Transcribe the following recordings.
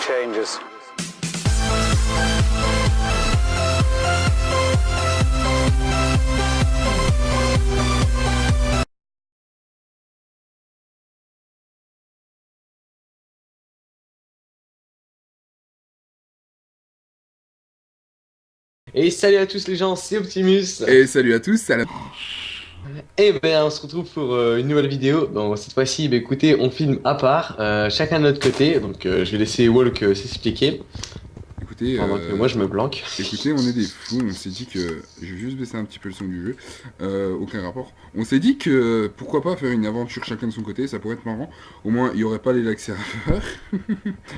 changes. Et salut à tous les gens, c'est Optimus. Et salut à tous, Et ben on se retrouve pour une nouvelle vidéo. Bon, cette fois-ci, ben, écoutez, on filme à part, chacun de notre côté. Donc je vais laisser Walk s'expliquer. Écoutez, Pendant que moi je me planque. écoutez, on est des fous, on s'est dit que... Je vais juste baisser un petit peu le son du jeu, aucun rapport. On s'est dit que pourquoi pas faire une aventure chacun de son côté, ça pourrait être marrant. Au moins, il n'y aurait pas les lags serveurs.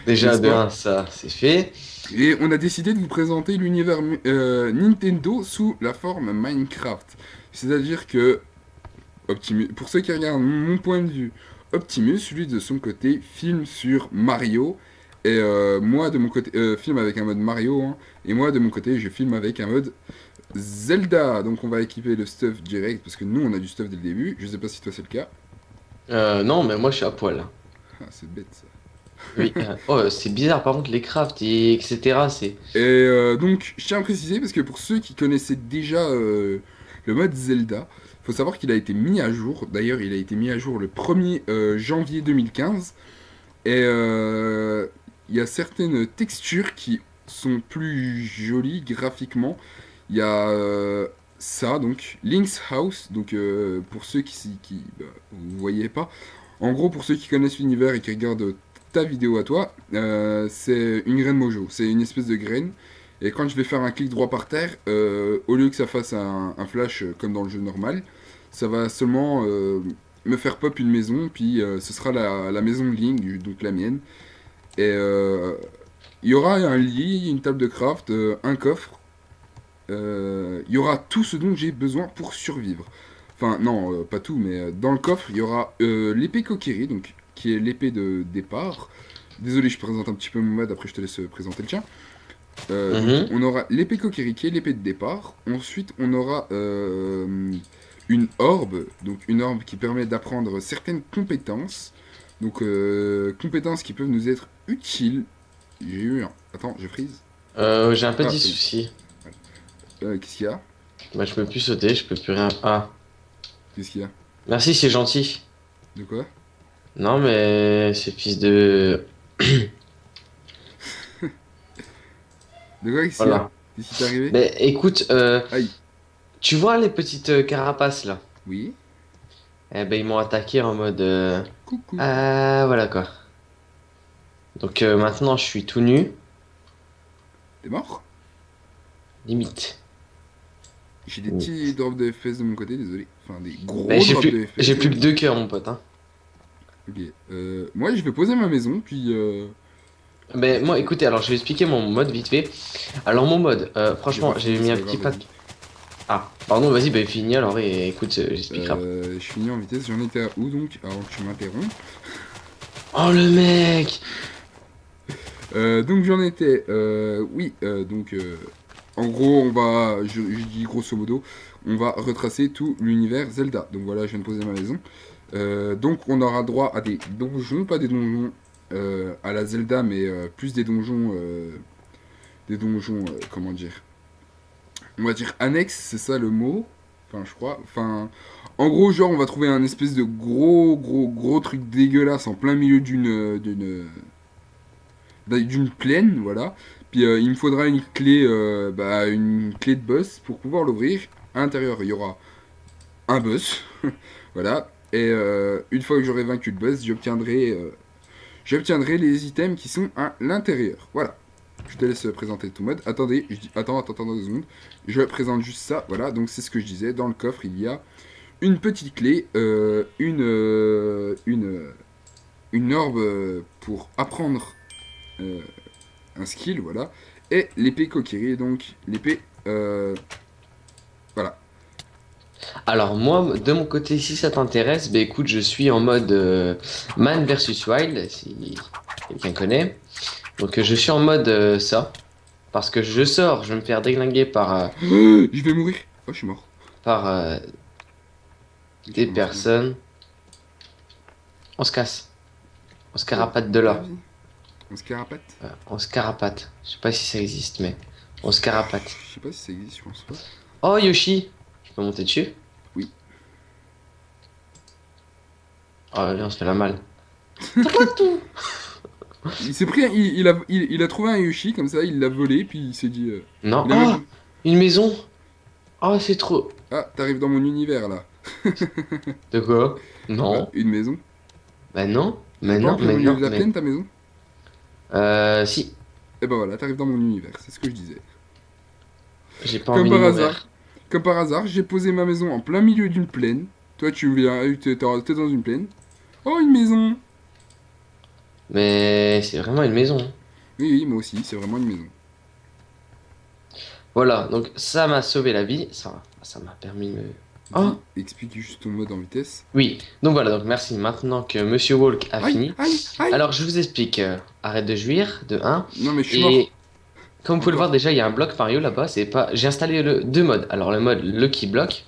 Déjà N'est-ce de pas 1, ça c'est fait. Et on a décidé de vous présenter l'univers Nintendo sous la forme Minecraft. C'est-à-dire que, Optimus, pour ceux qui regardent mon point de vue, Optimus, lui de son côté, filme sur Mario. Et moi de mon côté, filme avec un mode Mario. Hein, et moi de mon côté, je filme avec un mode Zelda. Donc on va équiper le stuff direct, parce que nous on a du stuff dès le début. Je sais pas si toi c'est le cas. Non, mais moi je suis à poil. Ah, c'est bête ça. Oui. Oh, c'est bizarre par contre les crafts et etc. C'est. Et donc, je tiens à préciser, parce que pour ceux qui connaissaient déjà le mode Zelda, faut savoir qu'il a été mis à jour. D'ailleurs, il a été mis à jour le 1er janvier 2015. Et il y a certaines textures qui sont plus jolies graphiquement. Il y a ça, donc Link's House. Donc, pour ceux qui vous voyez pas, en gros, pour ceux qui connaissent l'univers et qui regardent ta vidéo à toi, c'est une graine mojo. C'est une espèce de graine. Et quand je vais faire un clic droit par terre, au lieu que ça fasse un flash comme dans le jeu normal, ça va seulement me faire pop une maison, puis ce sera la maison de Link, donc la mienne. Et il y aura un lit, une table de craft, un coffre. Il y aura tout ce dont j'ai besoin pour survivre. Enfin, non, pas tout, mais dans le coffre, il y aura l'épée Kokiri, donc, qui est l'épée de départ. Désolé, je présente un petit peu mon mode, après je te laisse présenter le tien. Donc, on aura l'épée Kokiri, qui est l'épée de départ. Ensuite, on aura une orbe, donc une orbe qui permet d'apprendre certaines compétences. Donc, compétences qui peuvent nous être utiles. J'ai eu un... Attends, je freeze. J'ai un Ah, petit c'est bon. souci. Qu'est-ce qu'il y a? Bah je peux plus sauter, je peux plus rien. Ah. Qu'est-ce qu'il y a? Merci, c'est gentil. De quoi? Non mais ce fils de. De quoi? Qu'est-ce qu'il y a? Voilà. Qu'est-ce qui t'est arrivé? Mais écoute, Aïe. tu vois les petites carapaces là? Oui. Eh ben ils m'ont attaqué en mode Coucou. ah voilà quoi. Donc maintenant je suis tout nu, T'es mort? limite. J'ai des Limite. petits drops de FPS de mon côté, désolé. Enfin, des gros Mais drops de FPS. j'ai plus que 2 cœurs mon pote hein. Ok. Moi, je vais poser ma maison, puis... Mais moi écoutez alors je vais expliquer mon mode vite fait. Alors mon mode, franchement pas j'ai fini, mis c'est un pas petit grave, pack. Ah pardon vas-y bah finis alors et écoute j'expliquerai après. je finis en vitesse. J'en étais à où, donc? Avant que tu m'interromps. Oh le mec! Donc, j'en étais... oui, donc... en gros, on va... Je dis grosso modo, on va retracer tout l'univers Zelda. Donc voilà, je viens de poser ma maison. Donc, on aura droit à des donjons, pas des donjons à la Zelda, mais plus des donjons... comment dire? On va dire annexes, c'est ça le mot. Enfin, je crois. Enfin, en gros, genre, on va trouver un espèce de gros truc dégueulasse en plein milieu d'une plaine, voilà. Puis il me faudra une clé de boss pour pouvoir l'ouvrir. À l'intérieur, il y aura un boss, voilà. Et une fois que j'aurai vaincu le boss, j'obtiendrai les items qui sont à l'intérieur. Voilà. Je te laisse présenter tout mode. Attendez, je dis, attends 2 secondes. Je présente juste ça. Voilà, donc c'est ce que je disais. Dans le coffre, il y a une petite clé, une orbe pour apprendre un skill, voilà. Et l'épée Kokiri, donc l'épée... voilà. Alors moi, de mon côté, si ça t'intéresse, bah écoute, je suis en mode Man versus Wild, si quelqu'un connaît. Donc je suis en mode ça, parce que je sors, je vais me faire déglinguer Je vais mourir. Oh, je suis mort. par des Je personnes. On se casse, on se carapate de là. On se carapate? On se carapate. Je sais pas si ça existe, mais on se carapate. Je sais pas si ça existe, je pense pas. Oh Yoshi! Je peux monter dessus? Oui. Oh viens, on se fait la malle. Il s'est pris, il a trouvé un Yoshi comme ça, il l'a volé, puis il s'est dit. Non. Il a Oh! même. Une maison! Oh, c'est trop. Ah, t'arrives dans mon univers là. De quoi? Bah, Non. une maison. Bah non. C'est Mais pas en non, plein mais milieu non, de la mais. plaine ta maison? Si. Et ben voilà, t'arrives dans mon univers, c'est ce que je disais. J'ai pas Comme envie de par mourir. hasard, comme par hasard, j'ai posé ma maison en plein milieu d'une plaine. Toi, tu viens, t'es dans une plaine. Oh, une maison! Mais c'est vraiment une maison, hein. Oui, oui, moi aussi, c'est vraiment une maison. Voilà, donc ça m'a sauvé la vie. Ça m'a permis de me. Oh! Explique juste ton mode en vitesse. Oui. Donc voilà, donc merci. Maintenant que Monsieur Walk a Aïe, fini. aïe, aïe! Alors je vous explique. Arrête de jouir, de un. Non, mais je suis mort. Et comme vous pouvez le voir Encore. déjà, il y a un bloc Mario là-bas. C'est pas. J'ai installé deux modes. Alors le mode Lucky Block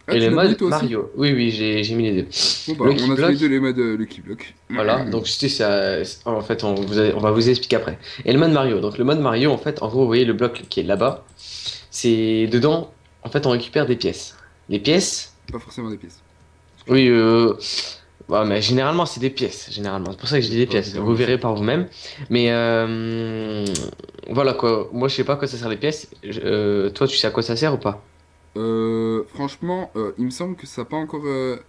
Ah, et tu le l'as mis mode toi aussi? Mario. Oui, oui, j'ai mis les deux. Bon, bah, Lucky on a tous les Block. deux les modes Lucky Block. Voilà, donc c'était ça. En fait, on va vous expliquer après. Et le mode Mario. Donc le mode Mario, en fait, en gros, vous voyez le bloc qui est là-bas. C'est dedans. En fait, on récupère des pièces. Les pièces. Pas forcément des pièces. Oui, ouais, mais généralement, c'est des pièces. Généralement, c'est pour ça que je dis des Pas pièces. bien, Vous oui. verrez par vous-même. Mais voilà quoi. Moi, je sais pas à quoi ça sert les pièces. Toi, tu sais à quoi ça sert ou pas? Franchement, il me semble que ça n'a pas encore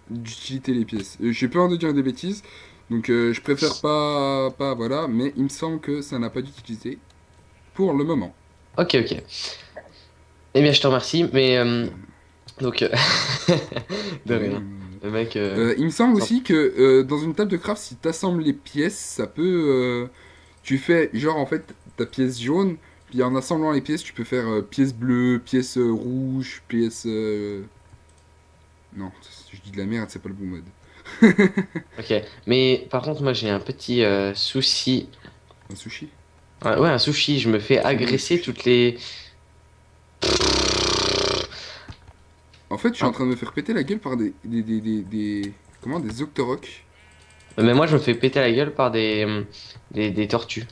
d'utilité les pièces. J'ai peur de dire des bêtises, donc je préfère pas, voilà, mais il me semble que ça n'a pas d'utilité pour le moment. Ok, ok. Eh bien, je te remercie. Mais donc, de Ouais, rien. Le mec. il me semble Sans- aussi que dans une table de craft, si tu assembles les pièces, ça peut. Tu fais, genre, en fait, ta pièce jaune, puis en assemblant les pièces, tu peux faire pièce bleue, pièce rouge, pièce. Non, je dis de la merde, c'est pas le bon mode. Ok. Mais par contre, moi, j'ai un petit souci. Un sushi? Ouais, un sushi. Je me fais Comment le agresser sushi? toutes les. En fait, je suis en Ah. train de me faire péter la gueule par comment, des Octoroks. Mais moi, je me fais péter la gueule par des tortues.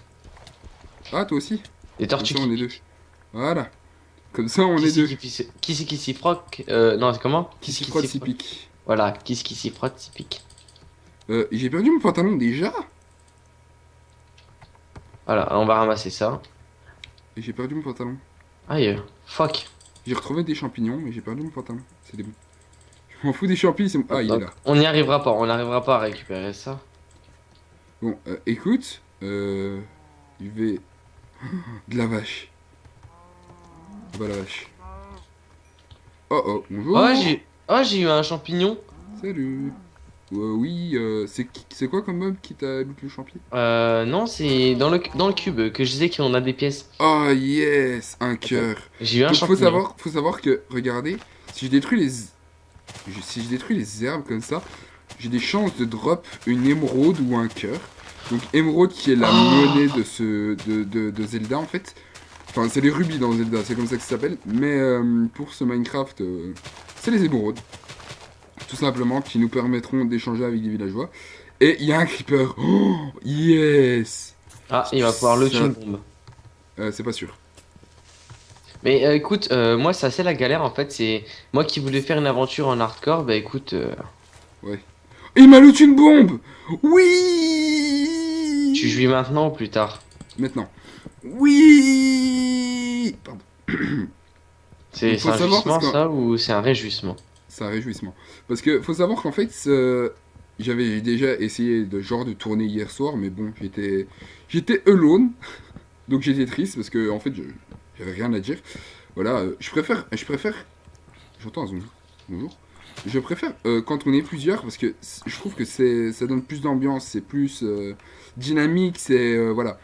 Ah, toi aussi? Des Comme tortues ça, on est qui deux. piquent. Voilà. Comme ça, on Qui est c'est deux. qui s'y frotte? Non, c'est comment? Qui s'y Qui frotte s'y s'y frotte? pique. Voilà, qui s'y frotte, s'y pique. J'ai perdu mon pantalon déjà? Voilà, on va ramasser ça. Et j'ai perdu mon pantalon. Aïe, fuck. J'ai retrouvé des champignons, mais j'ai perdu mon pantalon. C'est des... Je m'en fous des champignons. Ah, il est Donc, là. on n'y arrivera pas à récupérer ça. Bon, écoute. Je vais... De la vache. Bah la vache. Oh oh, bonjour. Oh, j'ai eu un champignon. Salut. Oui, c'est quoi comme mob qui t'a mis le champi? Non, c'est dans le cube que je disais qu'on a des pièces. Oh yes, un cœur. J'ai eu un Donc champignon. faut savoir que, regardez, si je détruis si je détruis les herbes comme ça, j'ai des chances de drop une émeraude ou un cœur. Donc émeraude qui est la monnaie de de Zelda en fait. Enfin, c'est les rubis dans Zelda, c'est comme ça que ça s'appelle. Mais pour ce Minecraft, c'est les émeraudes. Tout simplement, qui nous permettront d'échanger avec des villageois. Et il y a un creeper. Oh, yes. Ah, il va pouvoir le tuer Ça- une bombe. C'est pas sûr. Mais écoute, moi c'est assez la galère en fait. C'est moi qui voulais faire une aventure en hardcore. Bah écoute, Ouais. Il m'a looté une bombe. tu Oui. jouis maintenant ou plus tard? Maintenant. Oui. Pardon. C'est Faut un savoir parce jouissement que ça ou c'est un réjouissement? c'est un réjouissement. Parce que faut savoir qu'en fait, j'avais déjà essayé de genre de tourner hier soir, mais bon, j'étais alone, donc j'étais triste parce que en fait, j'avais rien à dire. Voilà, je préfère. J'entends un zoom. Bonjour. Je préfère quand on est plusieurs parce que je trouve que ça donne plus d'ambiance, c'est plus dynamique, c'est voilà.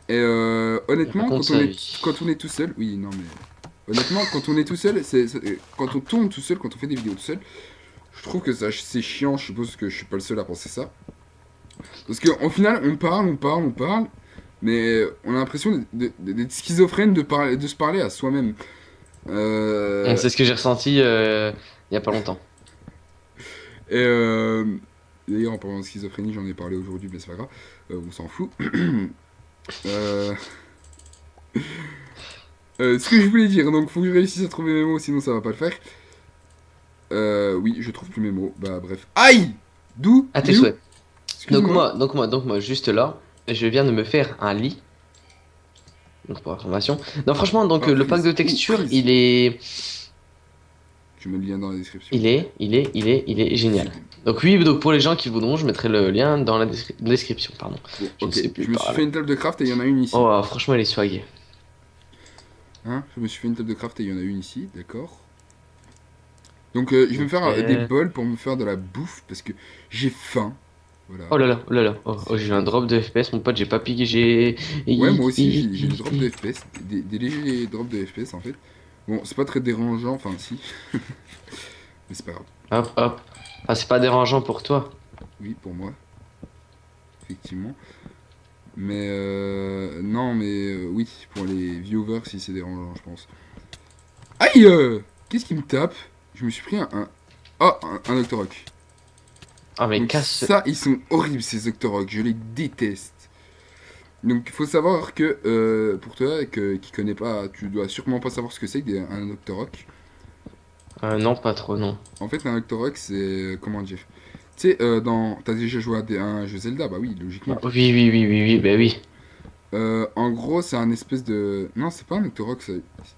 Et Il honnêtement, raconte sa vie. quand on est tout seul, oui, non mais honnêtement, quand on est tout seul, quand on tourne tout seul, quand on fait des vidéos tout seul, je trouve que ça c'est chiant. Je suppose que je suis pas le seul à penser ça. Parce qu'au final, on parle, mais on a l'impression d'être schizophrène de se parler à soi-même. C'est ce que j'ai ressenti il y a pas longtemps. Et d'ailleurs, en parlant de schizophrénie, j'en ai parlé aujourd'hui, mais c'est pas grave, on s'en fout. Euh... ce que je voulais dire, donc faut que je réussisse à trouver mes mots, sinon ça va pas le faire. Oui, je trouve plus mes mots. Bah bref. Aïe! D'où? À Il tes est où? souhaits. Excuse-moi. Donc moi, juste là, je viens de me faire un lit. Donc pour information. Non, franchement, donc Ah, le pack freeze. de Ouh, texture, freeze. Je mets le lien dans la description. il est génial. Sublime. Donc oui, donc pour les gens qui voudront, je mettrai le lien dans la description, pardon. Bon, Je ne ok. sais plus Je me suis parler. fait une table de craft et il y en a une ici. Oh, franchement, elle est swaguée. Hein? Je me suis fait une table de craft et il y en a une ici, d'accord. Donc je vais me faire des Ok. bols pour me faire de la bouffe parce que j'ai faim. Voilà. Oh là là, oh là là. Oh, Si oh, je j'ai eu un peux. drop de FPS, mon pote, j'ai pas piqué, j'ai. Ouais, moi aussi j'ai des drops de FPS, des légers drops de FPS en fait. Bon, c'est pas très dérangeant, enfin si, mais c'est pas grave. Hop, hop. Ah, c'est pas dérangeant pour toi. Oui, pour moi, effectivement. Mais non, mais oui, pour les viewers, si c'est dérangeant, je pense. Aïe qu'est-ce qui me tape? Je me suis pris Ah, un Octorok. Ah, mais Donc casse. ça, ils sont horribles ces Octorok, je les déteste. Donc il faut savoir que, pour toi qui connais pas, tu dois sûrement pas savoir ce que c'est qu'un Octorok. Non, pas trop, non. En fait, un Octorok, c'est, comment dire? Tu sais, t'as déjà joué à un jeu Zelda, bah oui, Ah, logiquement. oui, oui, oui, oui, oui, bah oui. En gros, c'est un espèce de... Non, c'est pas un Octorok,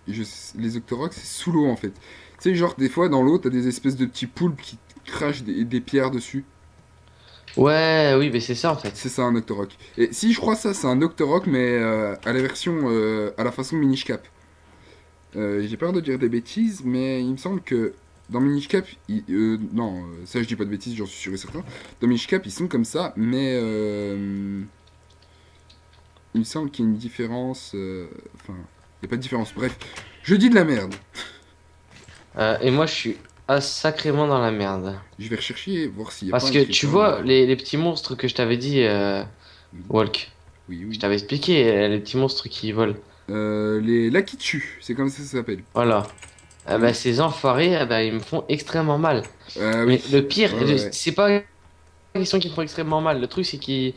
les Octoroks, c'est sous l'eau, en fait. Tu sais, genre, des fois, dans l'eau, t'as des espèces de petits poulpes qui crachent des pierres dessus. Ouais, oui, mais c'est ça en fait. C'est ça, un Octorok. Et si je crois ça, c'est un Octorok, mais à la version... à la façon Minish Cap. J'ai peur de dire des bêtises, mais il me semble que dans Minish Cap, non, ça je dis pas de bêtises, j'en suis sûr et certain. Dans Minish Cap, ils sont comme ça, mais il me semble qu'il y a une différence. Enfin, il n'y a pas de différence. Bref, je dis de la merde. Et moi, je suis sacrément dans la merde. Je vais rechercher, voir s'il n'y a pas Parce un que tu creeper vois, derrière. les petits monstres que je t'avais dit, Oui, Walk, oui, je oui. t'avais expliqué, les petits monstres qui volent. Les Lakitu, c'est comme ça que ça s'appelle. Voilà. Bah, Oui. ces enfoirés, bah, ils me font extrêmement mal. Oui. Mais le pire, Ouais, ouais. c'est pas la question qui me font extrêmement mal. Le truc, c'est que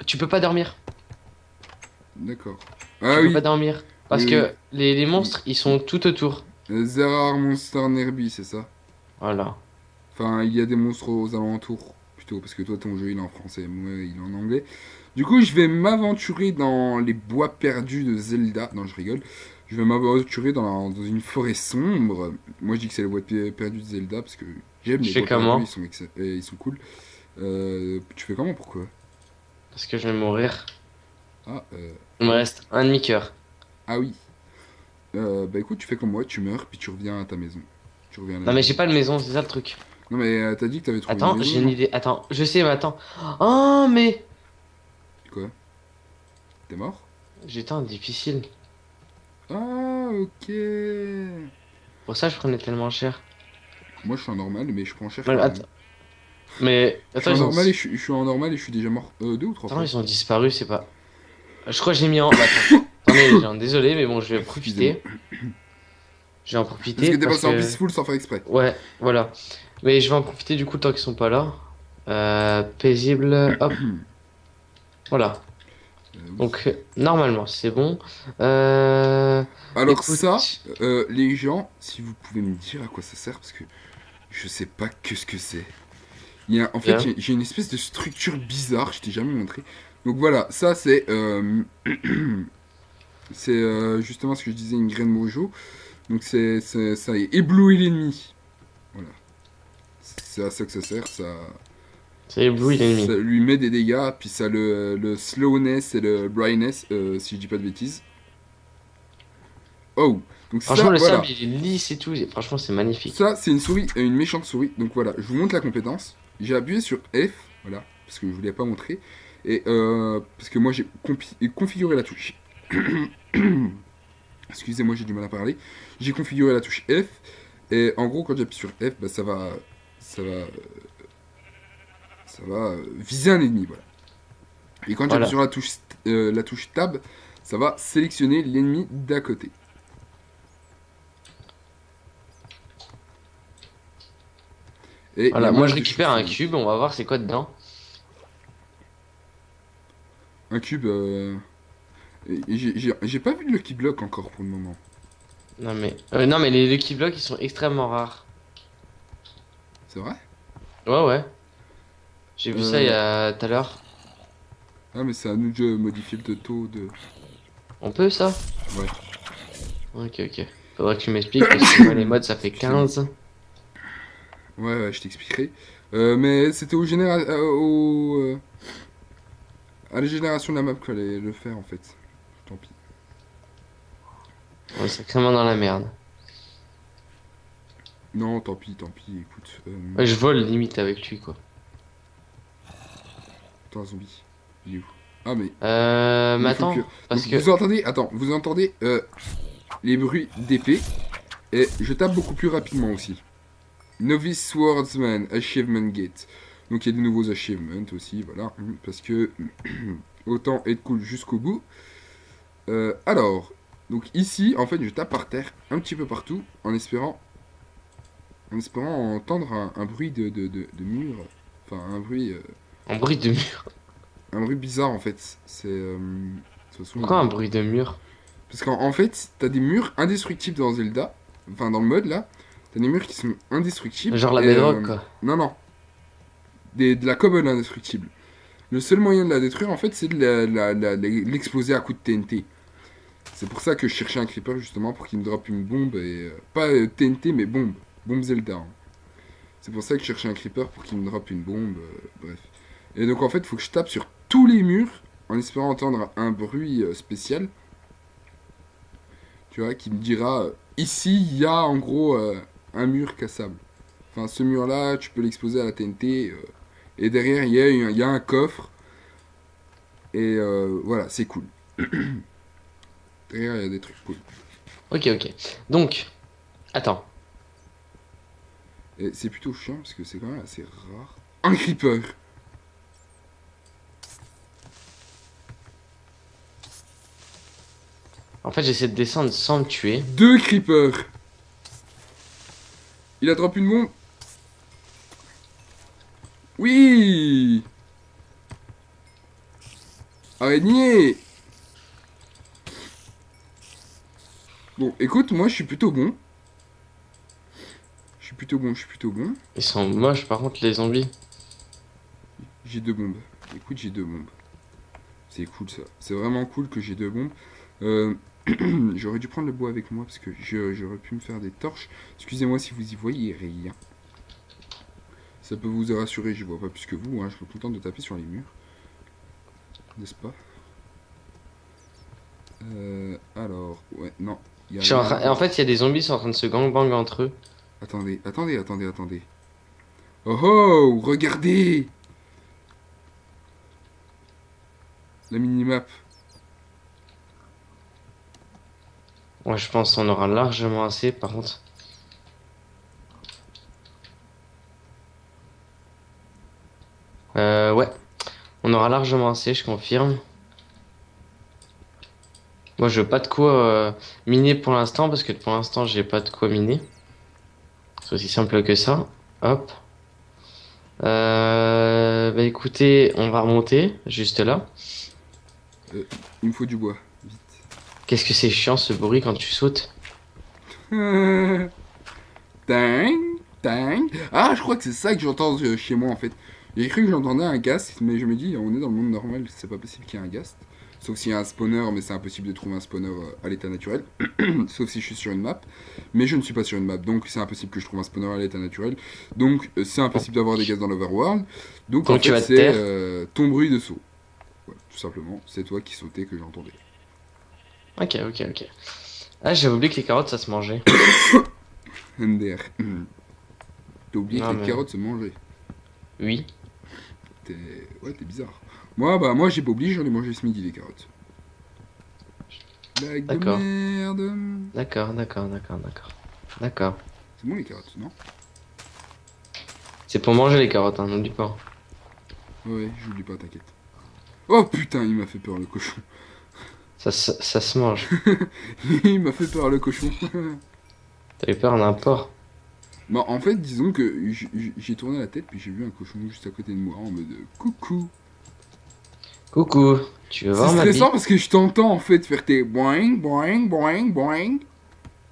tu peux pas dormir. D'accord. Tu Ah peux pas oui. dormir. Oui, Parce oui. que les monstres, ils sont tout autour. There are monster nearby, c'est ça. Voilà. Enfin, il y a des monstres aux alentours, plutôt, parce que toi, ton jeu, il est en français, moi, il est en anglais. Du coup, je vais m'aventurer dans les bois perdus de Zelda. Non, je rigole. Je vais m'aventurer dans une forêt sombre. Moi, je dis que c'est les bois perdus de Zelda, parce que j'aime Je les fais bois perdus, comment? ils sont cool. Tu fais comment, pourquoi? Parce que je vais mourir. Ah, Il me reste un demi-cœur. ah oui. Bah écoute, tu fais comme moi, tu meurs, puis tu reviens à ta maison. Tu reviens à la Non, mais j'ai maison. pas de maison, c'est ça le truc. Non, mais t'as dit que t'avais trouvé une Attends, maison, j'ai une non? idée. Attends, je sais, mais attends. Oh, mais Quoi? T'es mort? j'étais en difficile. Ah, ok. Pour ça, je prenais tellement cher. Moi, je suis en normal, mais je prends cher Ouais, quand même. attends, mais Je suis attends, en normal et je suis en normal et je suis déjà mort deux ou trois attends, fois. ils ont disparu, c'est pas. Je crois que j'ai mis en. Bah, attends, attendez, les gens, désolé, mais bon, je vais en Excusez-moi. profiter. Je vais en Parce que profiter t'es parce passé en que. peaceful sans faire exprès. Ouais, voilà. Mais je vais en profiter du coup tant qu'ils sont pas là. Paisible, hop, voilà. Oui. Donc, normalement, c'est bon. Euh. Alors ça, Écoute. les gens, si vous pouvez me dire à quoi ça sert, parce que je sais pas que ce que c'est. En fait, Bien. j'ai une espèce de structure bizarre, je t'ai jamais montré. Donc voilà, ça c'est c'est justement ce que je disais, une graine mojo. Donc ça éblouit l'ennemi. Voilà. C'est à ça que ça sert, C'est ébloui l'ennemi. ça lui met des dégâts, puis ça le slowness et le brightness, si je dis pas de bêtises. Oh, donc Franchement, ça, le sable, voilà. il est lisse et tout. Franchement, c'est magnifique. Ça, c'est une souris, une méchante souris. Donc voilà, je vous montre la compétence. J'ai appuyé sur F, voilà, parce que je voulais pas montrer. Et parce que moi j'ai configuré la touche. Excusez-moi, j'ai du mal à parler. J'ai configuré la touche F. Et en gros, quand j'appuie sur F, bah, ça va, ça va viser un ennemi, voilà. Et quand j'appuie Voilà. sur la touche Tab, ça va sélectionner l'ennemi d'à côté. Et il y Voilà. a Moi, je masse de récupère un chauves-souris. cube. On va voir c'est quoi dedans. Un cube, Et j'ai pas vu de Lucky Block encore pour le moment. Non, mais les Lucky Blocks, ils sont extrêmement rares. C'est vrai? Ouais, ouais. J'ai vu ça il y Euh, a tout à l'heure. Ah, mais c'est à nous de modifier le taux de. On peut, ça? Ouais, Ok, ok. Faudra que tu m'expliques, parce que moi, les modes, ça fait excusez-moi. 15. Ouais, je t'expliquerai. Mais c'était à la génération de la map qu'il fallait le faire en fait. Tant pis. On est sacrément dans la merde. Non, tant pis, écoute. Ouais, je vole limite avec lui, quoi. Attends, un zombie. Il est où? Ah, mais Mais il faut que. attends, Donc parce que... vous entendez, attends, vous entendez les bruits d'épée. Et je tape beaucoup plus rapidement aussi. Novice Swordsman, Achievement Gate. Donc il y a des nouveaux achievements aussi, voilà. Parce que autant être cool jusqu'au bout. Alors, donc ici, en fait, je tape par terre un petit peu partout en espérant entendre un bruit de mur. Enfin, Un bruit de mur. un bruit bizarre en fait. De toute façon, Pourquoi un bruit de mur? parce qu'en fait, t'as des murs indestructibles dans Zelda. Enfin, dans le mode là. T'as des murs qui sont indestructibles. Genre la Et bedrock, quoi. non, non. De la cobble indestructible. Le seul moyen de la détruire, en fait, c'est de l'exploser à coups de TNT. C'est pour ça que je cherchais un creeper, justement, pour qu'il me droppe une bombe. Et pas TNT, mais bombe. Bombe Zelda. Hein. C'est pour ça que je cherchais un creeper pour qu'il me droppe une bombe. Bref. Et donc, en fait, il faut que je tape sur tous les murs, en espérant entendre un bruit spécial. Tu vois, qui me dira ici, il y a en gros un mur cassable. Enfin, ce mur-là, tu peux l'exploser à la TNT. Et derrière, il y a un coffre. Et voilà, c'est cool. Derrière, il y a des trucs cool. Ok, ok. Donc, attends. Et c'est plutôt chiant parce que c'est quand même assez rare. Un creeper. En fait, j'essaie de descendre sans me tuer. Deux creepers. Il a drop une bombe. Oui. Araignée. Bon, écoute, moi, je suis plutôt bon. Je suis plutôt bon, je suis plutôt bon. Ils sont moches, par contre, les zombies. J'ai deux bombes. Écoute, j'ai deux bombes. C'est cool ça. C'est vraiment cool que j'ai deux bombes. Euh, J'aurais dû prendre le bois avec moi parce que j'aurais pu me faire des torches. Excusez-moi si vous y voyez rien. Ça peut vous rassurer, je vois pas plus que vous. Hein. Je suis content de taper sur les murs. N'est-ce pas? Alors, ouais, non. Y a rien. En fait, il y a des zombies qui sont en train de se gangbang entre eux. Attendez. Oh oh, regardez la minimap. Ouais, je pense qu'on aura largement assez, par contre. Ouais. On aura largement assez, je confirme. Moi, je veux pas de quoi miner pour l'instant, parce que pour l'instant, j'ai pas de quoi miner. C'est aussi simple que ça. Hop. Bah écoutez, on va remonter, juste là. Il me faut du bois. Vite. Qu'est-ce que c'est chiant ce bruit quand tu sautes? Tang, tang. Ah, je crois que c'est ça que j'entends chez moi en fait. J'ai cru que j'entendais un ghast, mais je me dis, on est dans le monde normal, c'est pas possible qu'il y ait un ghast. Sauf s'il y a un spawner, mais c'est impossible de trouver un spawner à l'état naturel. Sauf si je suis sur une map. Mais je ne suis pas sur une map, donc c'est impossible que je trouve un spawner à l'état naturel. Donc c'est impossible d'avoir des ghasts dans l'overworld. Donc en Donc tu fait, vas te c'est taire. ton bruit de saut. Voilà, tout simplement, c'est toi qui sautais que j'entendais. Ok, ok, ok. Ah, j'avais oublié que les carottes, ça se mangeait. MDR. T'as oublié que Non, les mais... carottes se mangeaient. Oui. T'es bizarre. Moi j'ai pas oublié, j'en ai mangé ce midi les carottes. Blague de D'accord. merde. D'accord. C'est bon les carottes, non? C'est pour manger les carottes, hein, n'oublie pas. Ouais, j'oublie pas, t'inquiète. Oh putain, il m'a fait peur le cochon. Ça se mange. Il m'a fait peur le cochon. T'avais peur d'un porc. Bah en fait, disons que j'ai tourné la tête puis j'ai vu un cochon juste à côté de moi en mode coucou. Coucou. Tu veux C'est voir ma bite? stressant parce que je t'entends en fait faire tes boing, boing, boing, boing.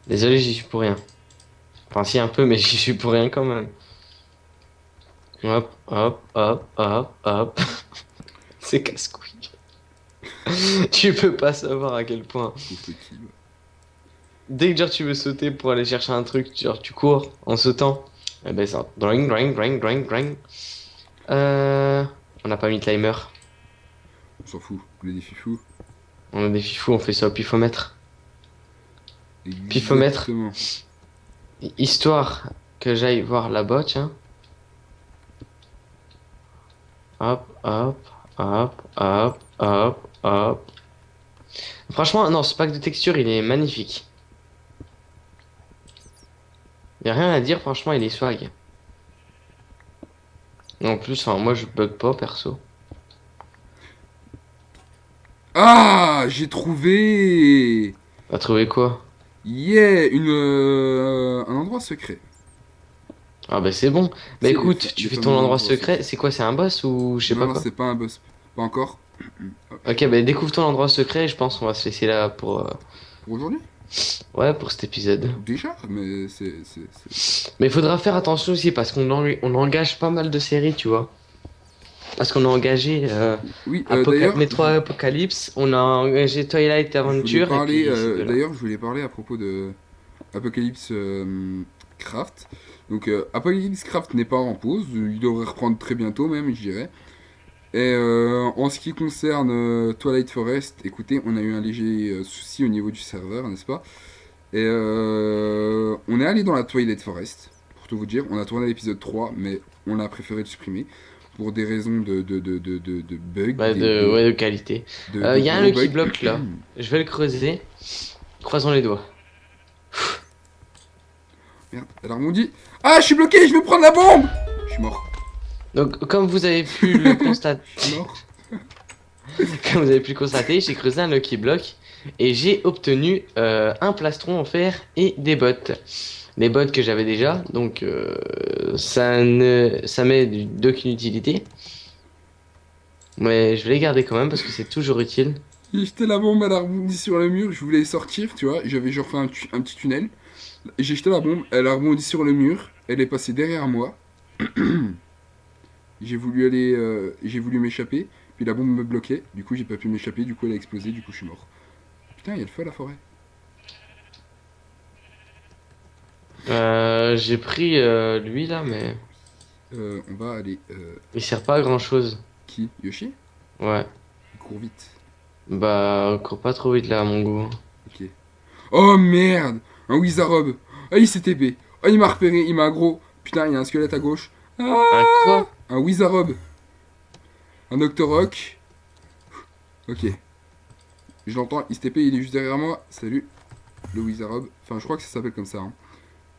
Désolé, j'y suis pour rien. Enfin, si un peu, mais j'y suis pour rien quand même. Hop, hop, hop, hop, hop. C'est casse-couille. Tu peux pas savoir à quel point. Pauvre petit, bah. Dès que genre tu veux sauter pour aller chercher un truc, genre tu cours en sautant. Eh ben ça. Dring, dring, dring, dring, dring. On n'a pas mis de timer. On s'en fout, les défis fous. On a des fifous, on fait ça au pifomètre. Pifomètre. Exactement. Histoire que j'aille voir là-bas, tiens. Hop, hop, hop, hop, hop, hop. Franchement, non, ce pack de texture, il est magnifique. Y a rien à dire, franchement, il est swag. En plus, enfin, moi, je bug pas, perso. Ah, j'ai trouvé. T'as trouvé quoi? Yeah, un endroit secret. Ah bah c'est bon. Bah C'est écoute, les tu fais fameux ton endroit endroits secret. C'est quoi, c'est un boss ou je sais Non, pas non, quoi? c'est pas un boss. Pas encore. Ok, bah découvre ton endroit secret et je pense qu'on va se laisser là pour... Pour aujourd'hui? Ouais, pour cet épisode. Déjà, mais Mais il faudra faire attention aussi parce on engage pas mal de séries, tu vois. Parce qu'on a engagé Oui, d'ailleurs, Metro Apocalypse, on a engagé Twilight je voulais Adventure et parler, puis ces deux-là. d'ailleurs, je voulais parler à propos de Apocalypse Craft. Donc, Apocalypse Craft n'est pas en pause, il devrait reprendre très bientôt même, je dirais. Et en ce qui concerne Twilight Forest, écoutez, on a eu un léger souci au niveau du serveur, n'est-ce pas? Et on est allé dans la Twilight Forest, pour tout vous dire. On a tourné l'épisode 3, mais on a préféré le supprimer pour des raisons de bugs. Bah ouais, de qualité. Il y a un gros Lucky bugs. Block là. Je vais le creuser. Croisons les doigts. Merde, elle a rebondi. Ah, je suis bloqué, je vais prendre la bombe. Je suis mort. Donc, comme vous avez pu le constater, Je suis mort. comme vous avez pu le constater, j'ai creusé un Lucky Block et j'ai obtenu un plastron en fer et des bottes. Les bottes que j'avais déjà, donc ça m'est d'aucune utilité. Mais je vais les garder quand même parce que c'est toujours utile. J'ai jeté la bombe, elle a rebondi sur le mur. Je voulais sortir, tu vois. J'avais genre fait un petit tunnel. J'ai jeté la bombe, elle a rebondi sur le mur. Elle est passée derrière moi. J'ai voulu m'échapper. Puis la bombe me bloquait. Du coup, j'ai pas pu m'échapper. Du coup, elle a explosé. Du coup, je suis mort. Putain, il y a le feu à la forêt. J'ai pris lui là, mais On va aller. il sert pas à grand chose. Qui? Yoshi? Ouais. Il court vite. Bah, cours pas trop vite là, à mon goût. Ok. Oh merde! Un Wizarrob! Ah, il s'est TP. Oh, il m'a repéré, il m'a aggro. Putain, il y a un squelette à gauche. Ah, Un quoi? un Wizarrob. Un Octorok. Ok. Je l'entends, il se TP, il est juste derrière moi. Salut. Le Wizarrob. Enfin, je crois que ça s'appelle comme ça. Hein.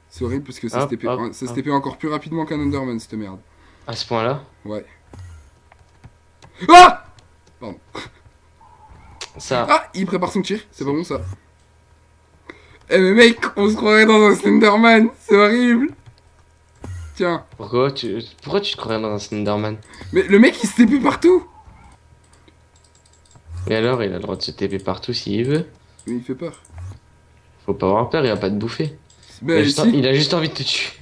C'est horrible parce que ça Hop, hop, se hop. TP encore plus rapidement qu'un Enderman, cette merde. À ce point-là? Ouais. Ah! Pardon. Ça. Ah! Il prépare son tir, c'est pas bon ça. Eh mais mec, on se croirait dans un Slenderman, c'est horrible. Tiens. Pourquoi tu te croirais dans un Slenderman? Mais le mec il se TP partout. Et alors, il a le droit de se TP partout s'il veut. Mais il fait peur. Faut pas avoir peur, il va pas te bouffer. Ben si. Il a juste envie de te tuer.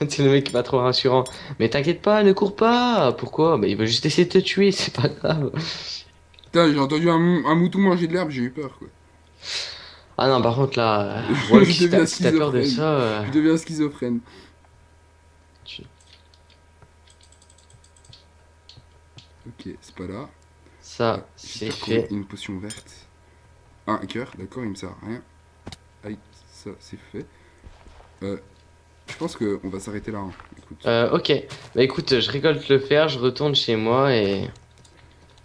C'est le mec pas trop rassurant. Mais t'inquiète pas, ne cours pas. Pourquoi? Bah il veut juste essayer de te tuer, c'est pas grave. Putain, j'ai entendu un mouton manger de l'herbe, j'ai eu peur quoi. Ah non, par contre là, Walk, Je deviens si t'as peur de schizophrène. ça, Je deviens schizophrène. tu- Ok, c'est pas là. ça c'est J'espère qu'on a fait. une potion verte. Ah, un cœur, d'accord, il me sert à rien. Aïe, ça c'est fait. Je pense qu'on va s'arrêter là. Hein. Écoute. Ok, bah écoute, je récolte le fer, je retourne chez moi et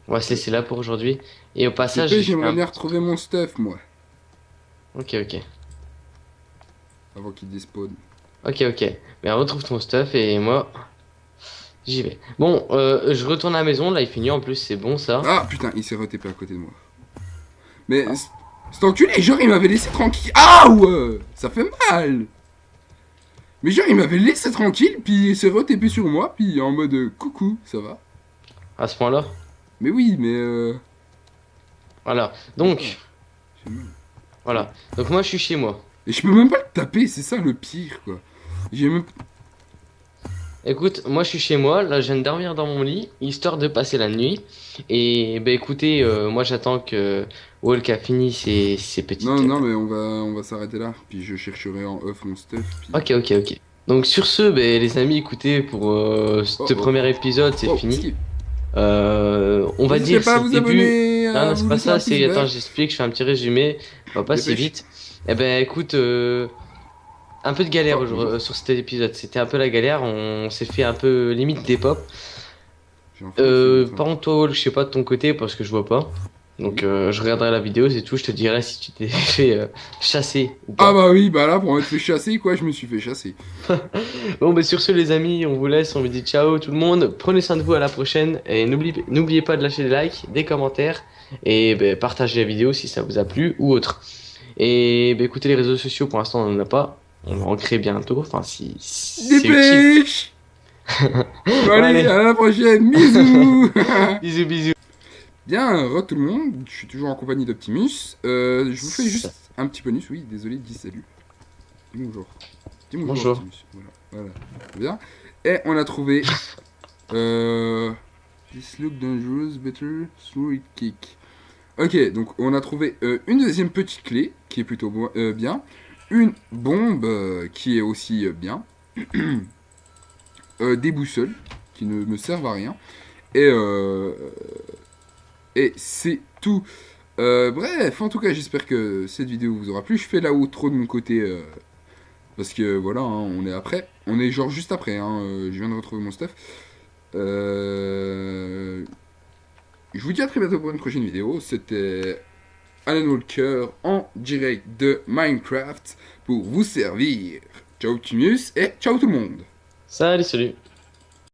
on va se laisser là pour aujourd'hui. Et au passage, S'il te plaît, je fais j'aimerais un- bien retrouver mon stuff, moi. Ok, ok. Avant qu'il despawn. Ok, ok. Mais retrouve ton stuff et moi, j'y vais. Bon, je retourne à la maison, là il finit en plus, c'est bon ça. Ah putain, il s'est retépé à côté de moi. Mais cet enculé, genre il m'avait laissé tranquille. Ah ouais, ça fait mal. Mais genre il m'avait laissé tranquille, puis il s'est retépé sur moi, puis en mode coucou, ça va. À ce point-là. Mais oui, mais Voilà. d'accord. Donc, J'ai mal. voilà. Donc moi, je suis chez moi. Et je peux même pas le taper, c'est ça le pire, quoi. J'ai même... Écoute, moi je suis chez moi, là je viens de dormir dans mon lit, histoire de passer la nuit. Et bah écoutez, moi j'attends que Walk a fini ses Non, petites... non, mais on va s'arrêter là. Puis je chercherai en off mon stuff. Puis... Ok, ok, ok. Donc sur ce, bah, les amis, écoutez, pour Oh, ce oh, premier épisode, c'est oh, fini. skip. On va N'hésitez dire pas à c'est le vous début. abonner, Non, à non, c'est vous pas laisser un ça, pouce c'est... Attends, vert. j'explique, je fais un petit résumé, on va pas si Dépêche. vite. Eh ben écoute, un peu de galère Oh, bonjour. sur cet épisode, c'était un peu la galère, on s'est fait un peu limite des pop. J'ai enfin fait mon train. Par contre, toi, Wall, je sais pas de ton côté parce que je vois pas. Donc, Oui. je regarderai la vidéo, c'est tout. Je te dirai si tu t'es fait chasser ou Ah pas. bah oui, bah là, pour m'être fait chasser, quoi, je me suis fait chasser. Bon, bah, sur ce, les amis, on vous laisse. On vous dit ciao tout le monde. Prenez soin de vous à la prochaine. Et n'oubliez pas de lâcher des likes, des commentaires. Et bah, partagez la vidéo si ça vous a plu ou autre. Et bah, écoutez, les réseaux sociaux, pour l'instant, on en a pas. On va en créer bientôt. Enfin, si c'est utile. Dépêche. Bon, Bon, allez, allez. à la prochaine, bisous. Bisous, bisous. Bien, re tout le monde, je suis toujours en compagnie d'Optimus. Je vous fais juste un petit bonus, oui, désolé, dis salut. Dis bonjour. Dis bonjour, Bonjour. Optimus. Voilà, voilà. Bien. Et on a trouvé... This look dangerous, better through it kick. Ok, donc on a trouvé une deuxième petite clé, qui est plutôt bien. Une bombe, qui est aussi bien. Des boussoles, qui ne me servent à rien. Et... Et c'est tout. Bref, en tout cas, j'espère que cette vidéo vous aura plu. Je fais la outro de mon côté. Parce que voilà, hein, on est après. On est genre juste après. Hein, je viens de retrouver mon stuff. Je vous dis à très bientôt pour une prochaine vidéo. C'était Alan Walker en direct de Minecraft pour vous servir. Ciao Optimus et ciao tout le monde. Salut, salut.